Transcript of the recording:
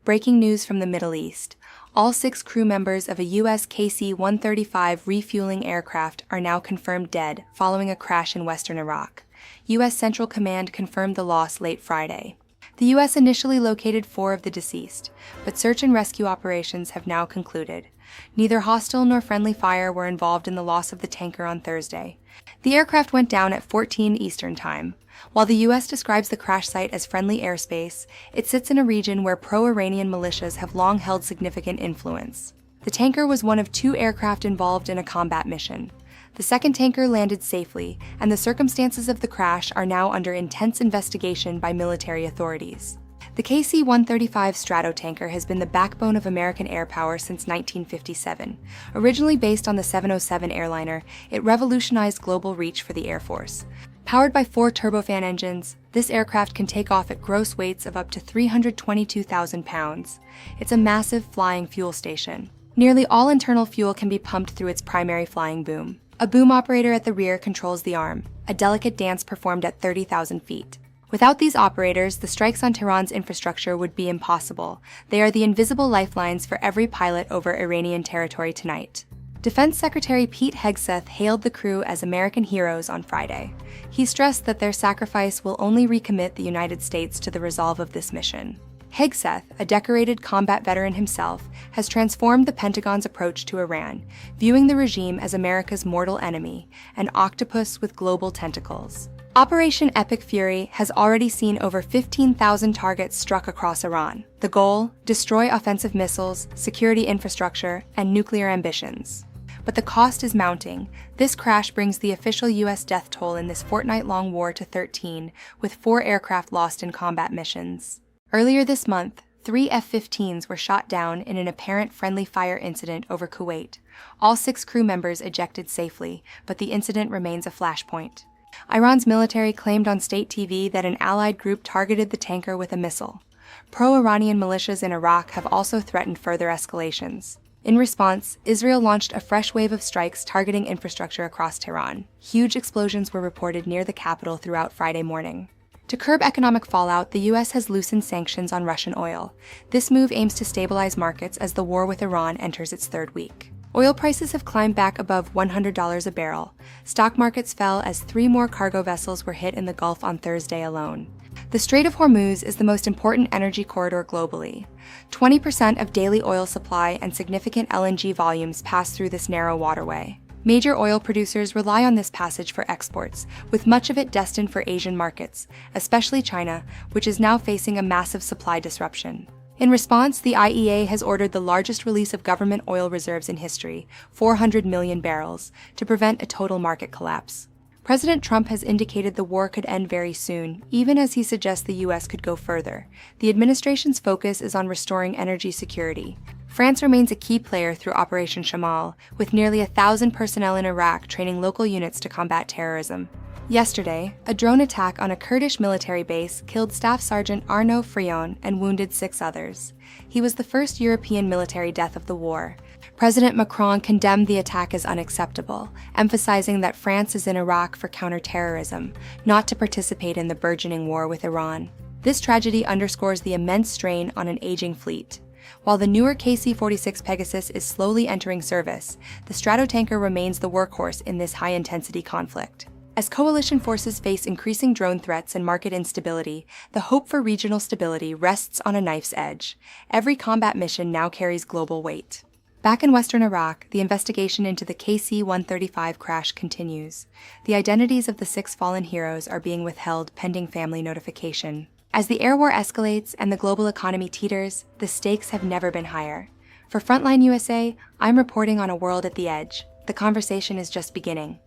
Breaking news from the Middle East. All 6 crew members of a U.S. KC-135 refueling aircraft are now confirmed dead following a crash in western Iraq. U.S. Central Command confirmed the loss late Friday. The U.S. initially located 4 of the deceased, but search and rescue operations have now concluded. Neither hostile nor friendly fire were involved in the loss of the tanker on Thursday. The aircraft went down at 14 Eastern Time. While the U.S. describes the crash site as friendly airspace, it sits in a region where pro-Iranian militias have long held significant influence. The tanker was one of 2 aircraft involved in a combat mission. The second tanker landed safely, and the circumstances of the crash are now under intense investigation by military authorities. The KC-135 Stratotanker has been the backbone of American air power since 1957. Originally based on the 707 airliner, it revolutionized global reach for the Air Force. Powered by 4 turbofan engines, this aircraft can take off at gross weights of up to 322,000 pounds. It's a massive flying fuel station. Nearly all internal fuel can be pumped through its primary flying boom. A boom operator at the rear controls the arm, a delicate dance performed at 30,000 feet. Without these operators, the strikes on Tehran's infrastructure would be impossible. They are the invisible lifelines for every pilot over Iranian territory tonight. Defense Secretary Pete Hegseth hailed the crew as American heroes on Friday. He stressed that their sacrifice will only recommit the United States to the resolve of this mission. Hegseth, a decorated combat veteran himself, has transformed the Pentagon's approach to Iran, viewing the regime as America's mortal enemy, an octopus with global tentacles. Operation Epic Fury has already seen over 15,000 targets struck across Iran. The goal? Destroy offensive missiles, security infrastructure, and nuclear ambitions. But the cost is mounting. This crash brings the official U.S. death toll in this fortnight-long war to 13, with 4 aircraft lost in combat missions. Earlier this month, 3 F-15s were shot down in an apparent friendly fire incident over Kuwait. All 6 crew members ejected safely, but the incident remains a flashpoint. Iran's military claimed on state TV that an allied group targeted the tanker with a missile. Pro-Iranian militias in Iraq have also threatened further escalations. In response, Israel launched a fresh wave of strikes targeting infrastructure across Tehran. Huge explosions were reported near the capital throughout Friday morning. To curb economic fallout, the U.S. has loosened sanctions on Russian oil. This move aims to stabilize markets as the war with Iran enters its 3rd week. Oil prices have climbed back above $100 a barrel. Stock markets fell as 3 more cargo vessels were hit in the Gulf on Thursday alone. The Strait of Hormuz is the most important energy corridor globally. 20% of daily oil supply and significant LNG volumes pass through this narrow waterway. Major oil producers rely on this passage for exports, with much of it destined for Asian markets, especially China, which is now facing a massive supply disruption. In response, the IEA has ordered the largest release of government oil reserves in history, 400 million barrels, to prevent a total market collapse. President Trump has indicated the war could end very soon, even as he suggests the U.S. could go further. The administration's focus is on restoring energy security. France remains a key player through Operation Shamal, with nearly 1,000 personnel in Iraq training local units to combat terrorism. Yesterday, a drone attack on a Kurdish military base killed Staff Sergeant Arnaud Frion and wounded 6 others. He was the first European military death of the war. President Macron condemned the attack as unacceptable, emphasizing that France is in Iraq for counterterrorism, not to participate in the burgeoning war with Iran. This tragedy underscores the immense strain on an aging fleet. While the newer KC-46 Pegasus is slowly entering service, the Stratotanker remains the workhorse in this high-intensity conflict. As coalition forces face increasing drone threats and market instability, the hope for regional stability rests on a knife's edge. Every combat mission now carries global weight. Back in western Iraq, the investigation into the KC-135 crash continues. The identities of the 6 fallen heroes are being withheld pending family notification. As the air war escalates and the global economy teeters, the stakes have never been higher. For Frontline USA, I'm reporting on a world at the edge. The conversation is just beginning.